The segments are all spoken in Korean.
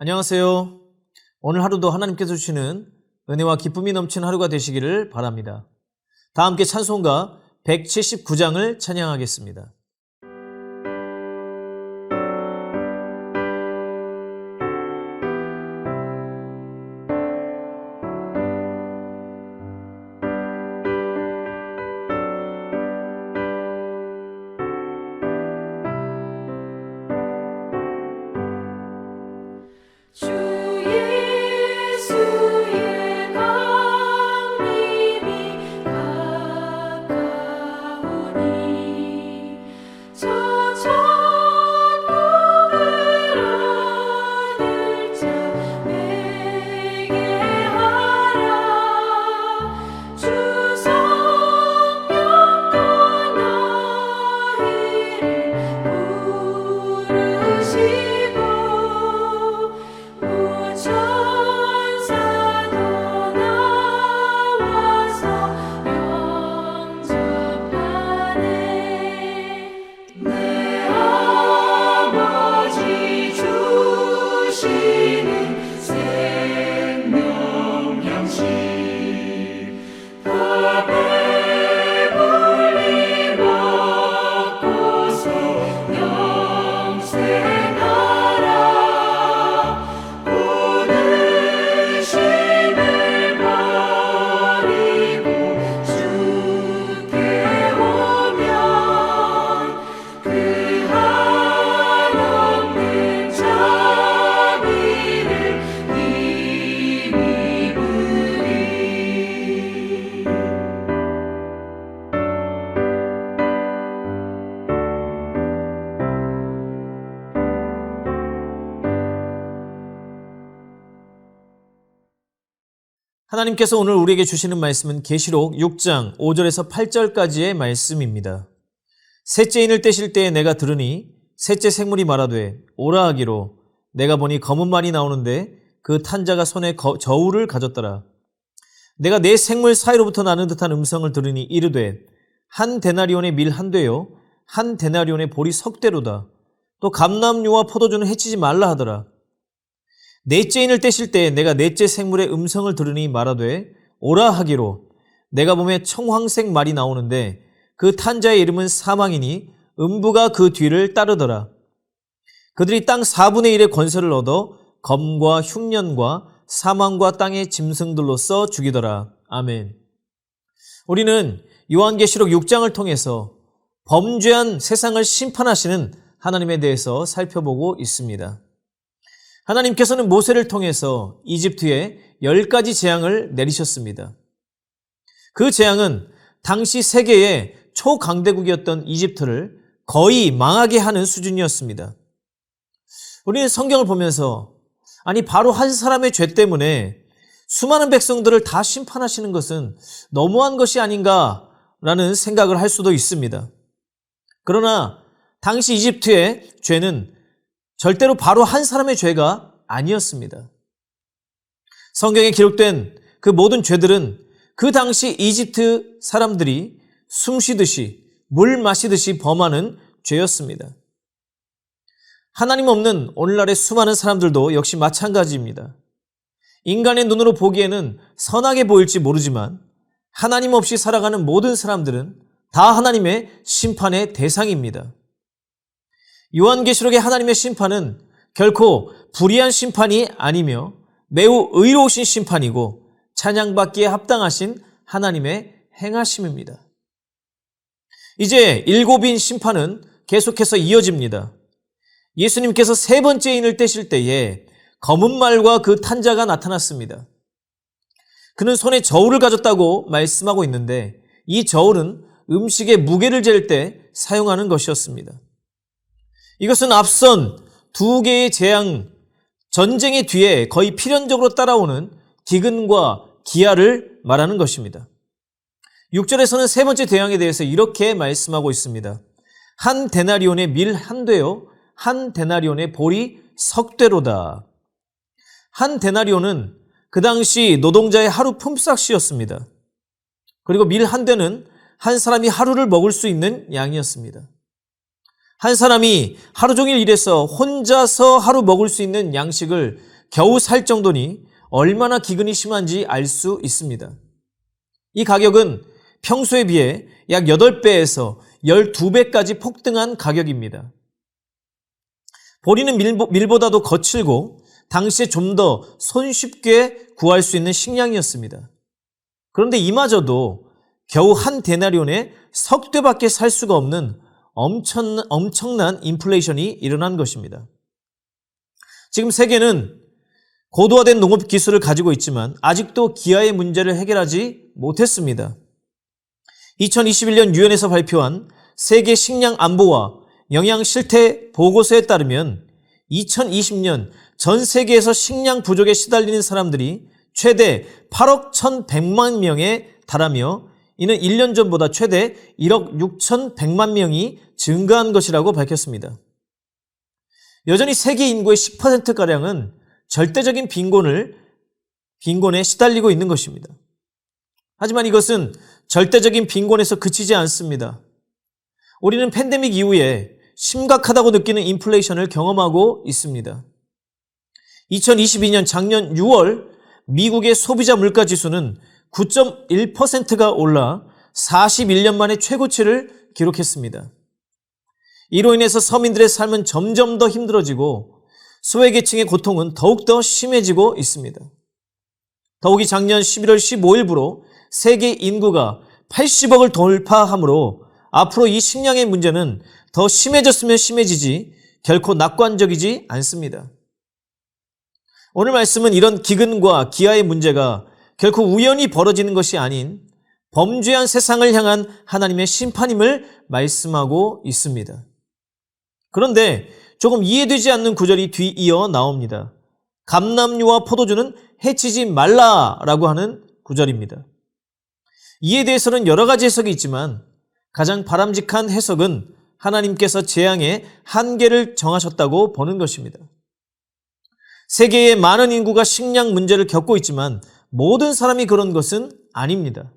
안녕하세요. 오늘 하루도 하나님께서 주시는 은혜와 기쁨이 넘치는 하루가 되시기를 바랍니다. 다 함께 찬송가 179장을 찬양하겠습니다. 하나님께서 오늘 우리에게 주시는 말씀은 계시록 6장 5절에서 8절까지의 말씀입니다. 셋째 인을 떼실 때에 내가 들으니 셋째 생물이 말하되 오라 하기로 내가 보니 검은 말이 나오는데 그 탄 자가 손에 저울을 가졌더라. 내가 네 생물 사이로부터 나는 듯한 음성을 들으니 이르되 한 데나리온의 밀 한 되요 한 데나리온의 보리 석 대로다. 또 감람류와 포도주는 해치지 말라 하더라. 넷째 인을 떼실 때에 내가 넷째 생물의 음성을 들으니 말하되 오라 하기로 내가 보매 청황색 말이 나오는데 그 탄자의 이름은 사망이니 음부가 그 뒤를 따르더라. 그들이 땅 4분의 1의 권세를 얻어 검과 흉년과 사망과 땅의 짐승들로써 죽이더라. 아멘. 우리는 요한계시록 6장을 통해서 범죄한 세상을 심판하시는 하나님에 대해서 살펴보고 있습니다. 하나님께서는 모세를 통해서 이집트에 10가지 재앙을 내리셨습니다. 그 재앙은 당시 세계의 초강대국이었던 이집트를 거의 망하게 하는 수준이었습니다. 우리는 성경을 보면서 바로 한 사람의 죄 때문에 수많은 백성들을 다 심판하시는 것은 너무한 것이 아닌가라는 생각을 할 수도 있습니다. 그러나 당시 이집트의 죄는 절대로 바로 한 사람의 죄가 아니었습니다. 성경에 기록된 그 모든 죄들은 그 당시 이집트 사람들이 숨 쉬듯이 물 마시듯이 범하는 죄였습니다. 하나님 없는 오늘날의 수많은 사람들도 역시 마찬가지입니다. 인간의 눈으로 보기에는 선하게 보일지 모르지만 하나님 없이 살아가는 모든 사람들은 다 하나님의 심판의 대상입니다. 요한계시록의 하나님의 심판은 결코 불의한 심판이 아니며 매우 의로우신 심판이고 찬양받기에 합당하신 하나님의 행하심입니다. 이제 7인 심판은 계속해서 이어집니다. 예수님께서 세 번째 인을 떼실 때에 검은 말과 그 탄자가 나타났습니다. 그는 손에 저울을 가졌다고 말씀하고 있는데 이 저울은 음식의 무게를 잴 때 사용하는 것이었습니다. 이것은 앞선 2개의 재앙, 전쟁의 뒤에 거의 필연적으로 따라오는 기근과 기아를 말하는 것입니다. 6절에서는 세 번째 재앙에 대해서 이렇게 말씀하고 있습니다. 한 데나리온의 밀 한 되요 한 데나리온의 보리 석 대로다. 한 데나리온은 그 당시 노동자의 하루 품삯이었습니다. 그리고 밀 한 대는 한 사람이 하루를 먹을 수 있는 양이었습니다. 한 사람이 하루 종일 일해서 혼자서 하루 먹을 수 있는 양식을 겨우 살 정도니 얼마나 기근이 심한지 알 수 있습니다. 이 가격은 평소에 비해 약 8배에서 12배까지 폭등한 가격입니다. 보리는 밀보다도 거칠고 당시에 좀 더 손쉽게 구할 수 있는 식량이었습니다. 그런데 이마저도 겨우 한 데나리온에 석 대밖에 살 수가 없는 엄청난 인플레이션이 일어난 것입니다. 지금 세계는 고도화된 농업 기술을 가지고 있지만 아직도 기아의 문제를 해결하지 못했습니다. 2021년 유엔에서 발표한 세계 식량 안보와 영양 실태 보고서에 따르면 2020년 전 세계에서 식량 부족에 시달리는 사람들이 최대 8억 1,100만 명에 달하며 이는 1년 전보다 최대 1억 6,100만 명이 증가한 것이라고 밝혔습니다. 여전히 세계 인구의 10%가량은 절대적인 빈곤에 시달리고 있는 것입니다. 하지만 이것은 절대적인 빈곤에서 그치지 않습니다. 우리는 팬데믹 이후에 심각하다고 느끼는 인플레이션을 경험하고 있습니다. 2022년 작년 6월 미국의 소비자 물가 지수는 9.1%가 올라 41년 만에 최고치를 기록했습니다. 이로 인해서 서민들의 삶은 점점 더 힘들어지고 소외계층의 고통은 더욱더 심해지고 있습니다. 더욱이 작년 11월 15일부로 세계 인구가 80억을 돌파하므로 앞으로 이 식량의 문제는 더 심해졌으면 심해지지 결코 낙관적이지 않습니다. 오늘 말씀은 이런 기근과 기아의 문제가 결코 우연히 벌어지는 것이 아닌 범죄한 세상을 향한 하나님의 심판임을 말씀하고 있습니다. 그런데 조금 이해되지 않는 구절이 뒤이어 나옵니다. 감람류와 포도주는 해치지 말라라고 하는 구절입니다. 이에 대해서는 여러 가지 해석이 있지만 가장 바람직한 해석은 하나님께서 재앙의 한계를 정하셨다고 보는 것입니다. 세계의 많은 인구가 식량 문제를 겪고 있지만 모든 사람이 그런 것은 아닙니다.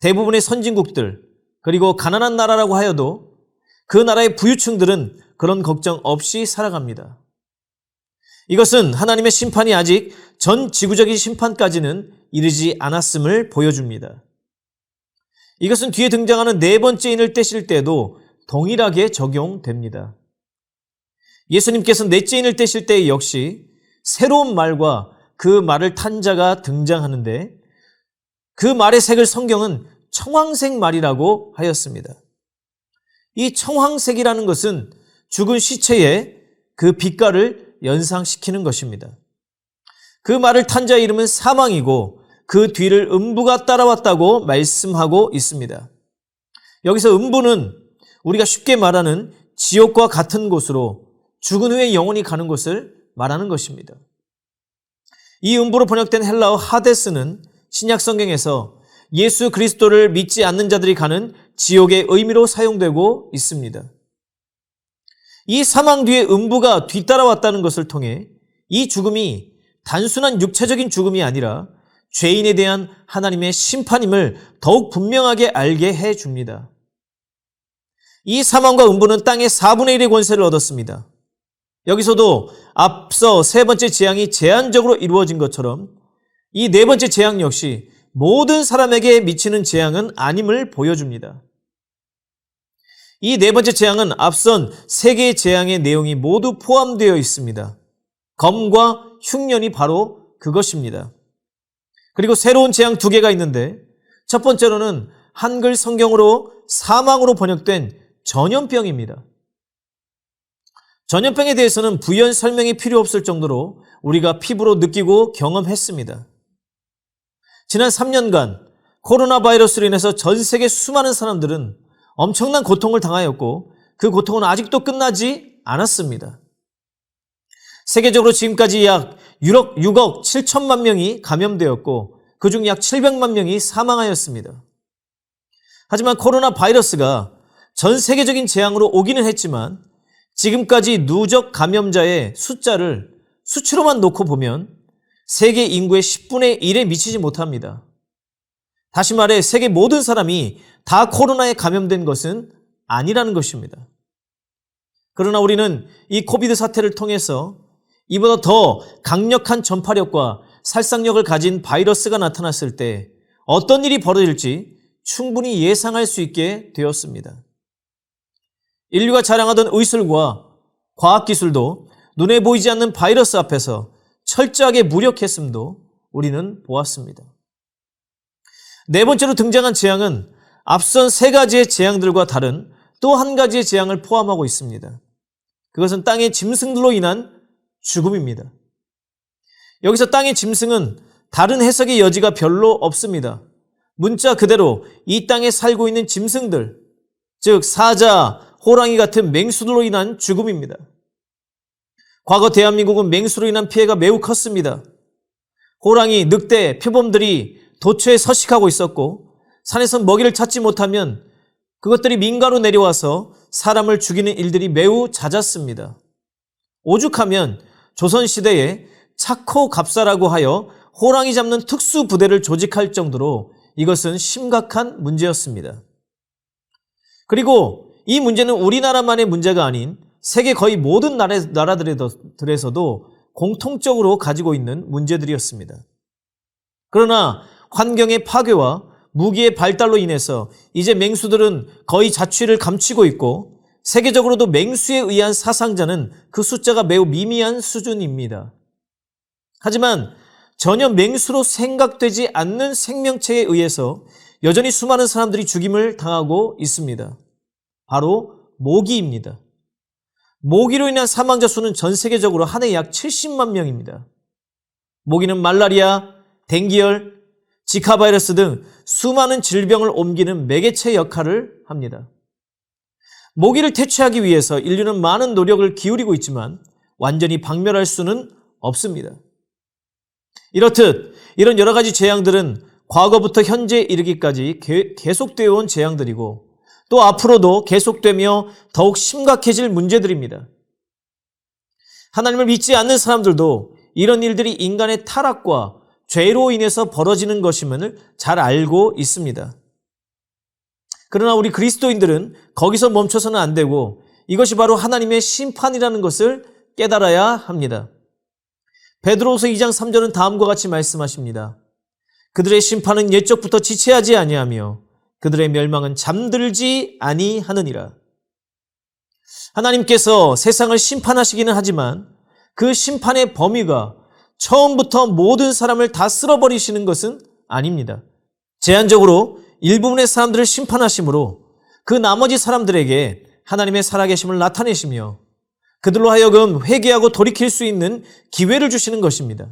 대부분의 선진국들 그리고 가난한 나라라고 하여도 그 나라의 부유층들은 그런 걱정 없이 살아갑니다. 이것은 하나님의 심판이 아직 전 지구적인 심판까지는 이르지 않았음을 보여줍니다. 이것은 뒤에 등장하는 네 번째 인을 떼실 때도 동일하게 적용됩니다. 예수님께서 넷째 인을 떼실 때 역시 새로운 말과 그 말을 탄 자가 등장하는데 그 말의 색을 성경은 청황색 말이라고 하였습니다. 이 청황색이라는 것은 죽은 시체의 그 빛깔을 연상시키는 것입니다. 그 말을 탄 자의 이름은 사망이고 그 뒤를 음부가 따라왔다고 말씀하고 있습니다. 여기서 음부는 우리가 쉽게 말하는 지옥과 같은 곳으로 죽은 후에 영혼이 가는 곳을 말하는 것입니다. 이 음부로 번역된 헬라어 하데스는 신약 성경에서 예수 그리스도를 믿지 않는 자들이 가는 지옥의 의미로 사용되고 있습니다. 이 사망 뒤에 음부가 뒤따라왔다는 것을 통해 이 죽음이 단순한 육체적인 죽음이 아니라 죄인에 대한 하나님의 심판임을 더욱 분명하게 알게 해줍니다. 이 사망과 음부는 땅의 4분의 1의 권세를 얻었습니다. 여기서도 앞서 세 번째 재앙이 제한적으로 이루어진 것처럼 이 네 번째 재앙 역시 모든 사람에게 미치는 재앙은 아님을 보여줍니다. 이 네 번째 재앙은 앞선 세 개의 재앙의 내용이 모두 포함되어 있습니다. 검과 흉년이 바로 그것입니다. 그리고 새로운 재앙 두 개가 있는데 첫 번째로는 한글 성경으로 사망으로 번역된 전염병입니다. 전염병에 대해서는 부연 설명이 필요 없을 정도로 우리가 피부로 느끼고 경험했습니다. 지난 3년간 코로나 바이러스로 인해서 전 세계 수많은 사람들은 엄청난 고통을 당하였고 그 고통은 아직도 끝나지 않았습니다. 세계적으로 지금까지 약 6억 7천만 명이 감염되었고 그중 약 700만 명이 사망하였습니다. 하지만 코로나 바이러스가 전 세계적인 재앙으로 오기는 했지만 지금까지 누적 감염자의 숫자를 수치로만 놓고 보면 세계 인구의 10분의 1에 미치지 못합니다. 다시 말해 세계 모든 사람이 다 코로나에 감염된 것은 아니라는 것입니다. 그러나 우리는 이 코비드 사태를 통해서 이보다 더 강력한 전파력과 살상력을 가진 바이러스가 나타났을 때 어떤 일이 벌어질지 충분히 예상할 수 있게 되었습니다. 인류가 자랑하던 의술과 과학기술도 눈에 보이지 않는 바이러스 앞에서 철저하게 무력했음도 우리는 보았습니다. 네 번째로 등장한 재앙은 앞선 세 가지의 재앙들과 다른 또 한 가지의 재앙을 포함하고 있습니다. 그것은 땅의 짐승들로 인한 죽음입니다. 여기서 땅의 짐승은 다른 해석의 여지가 별로 없습니다. 문자 그대로 이 땅에 살고 있는 짐승들, 즉 사자, 호랑이 같은 맹수들로 인한 죽음입니다. 과거 대한민국은 맹수로 인한 피해가 매우 컸습니다. 호랑이, 늑대, 표범들이 도처에 서식하고 있었고 산에서 먹이를 찾지 못하면 그것들이 민가로 내려와서 사람을 죽이는 일들이 매우 잦았습니다. 오죽하면 조선시대에 차코갑사라고 하여 호랑이 잡는 특수부대를 조직할 정도로 이것은 심각한 문제였습니다. 그리고 이 문제는 우리나라만의 문제가 아닌 세계 거의 모든 나라들에서도 공통적으로 가지고 있는 문제들이었습니다. 그러나 환경의 파괴와 무기의 발달로 인해서 이제 맹수들은 거의 자취를 감추고 있고 세계적으로도 맹수에 의한 사상자는 그 숫자가 매우 미미한 수준입니다. 하지만 전혀 맹수로 생각되지 않는 생명체에 의해서 여전히 수많은 사람들이 죽임을 당하고 있습니다. 바로 모기입니다. 모기로 인한 사망자 수는 전 세계적으로 한 해 약 70만 명입니다. 모기는 말라리아, 댕기열, 지카 바이러스 등 수많은 질병을 옮기는 매개체 역할을 합니다. 모기를 퇴치하기 위해서 인류는 많은 노력을 기울이고 있지만 완전히 박멸할 수는 없습니다. 이렇듯 이런 여러 가지 재앙들은 과거부터 현재에 이르기까지 계속되어 온 재앙들이고 또 앞으로도 계속되며 더욱 심각해질 문제들입니다. 하나님을 믿지 않는 사람들도 이런 일들이 인간의 타락과 죄로 인해서 벌어지는 것임을 잘 알고 있습니다. 그러나 우리 그리스도인들은 거기서 멈춰서는 안 되고 이것이 바로 하나님의 심판이라는 것을 깨달아야 합니다. 베드로후서 2장 3절은 다음과 같이 말씀하십니다. 그들의 심판은 옛적부터 지체하지 아니하며 그들의 멸망은 잠들지 아니하느니라. 하나님께서 세상을 심판하시기는 하지만 그 심판의 범위가 처음부터 모든 사람을 다 쓸어버리시는 것은 아닙니다. 제한적으로 일부분의 사람들을 심판하심으로 그 나머지 사람들에게 하나님의 살아계심을 나타내시며 그들로 하여금 회개하고 돌이킬 수 있는 기회를 주시는 것입니다.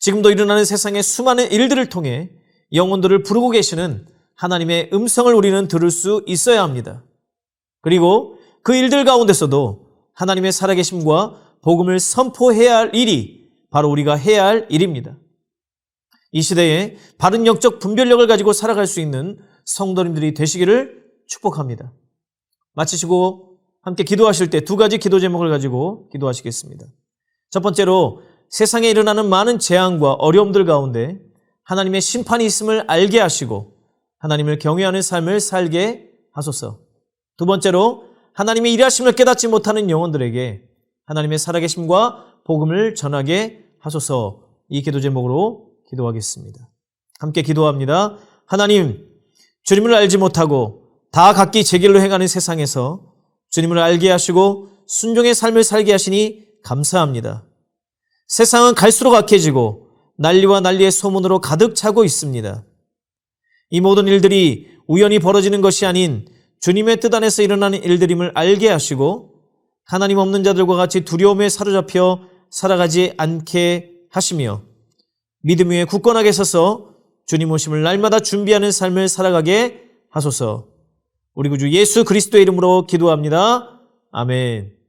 지금도 일어나는 세상의 수많은 일들을 통해 영혼들을 부르고 계시는 하나님의 음성을 우리는 들을 수 있어야 합니다. 그리고 그 일들 가운데서도 하나님의 살아계심과 복음을 선포해야 할 일이 바로 우리가 해야 할 일입니다. 이 시대에 바른 영적 분별력을 가지고 살아갈 수 있는 성도님들이 되시기를 축복합니다. 마치시고 함께 기도하실 때 두 가지 기도 제목을 가지고 기도하시겠습니다. 첫 번째로 세상에 일어나는 많은 재앙과 어려움들 가운데 하나님의 심판이 있음을 알게 하시고 하나님을 경외하는 삶을 살게 하소서. 두 번째로 하나님의 일하심을 깨닫지 못하는 영혼들에게 하나님의 살아계심과 복음을 전하게 하소서. 이 기도 제목으로 기도하겠습니다. 함께 기도합니다. 하나님, 주님을 알지 못하고 다 각기 제 길로 행하는 세상에서 주님을 알게 하시고 순종의 삶을 살게 하시니 감사합니다. 세상은 갈수록 악해지고 난리와 난리의 소문으로 가득 차고 있습니다. 이 모든 일들이 우연히 벌어지는 것이 아닌 주님의 뜻 안에서 일어나는 일들임을 알게 하시고 하나님 없는 자들과 같이 두려움에 사로잡혀 살아가지 않게 하시며 믿음 위에 굳건하게 서서 주님 오심을 날마다 준비하는 삶을 살아가게 하소서. 우리 구주 예수 그리스도의 이름으로 기도합니다. 아멘.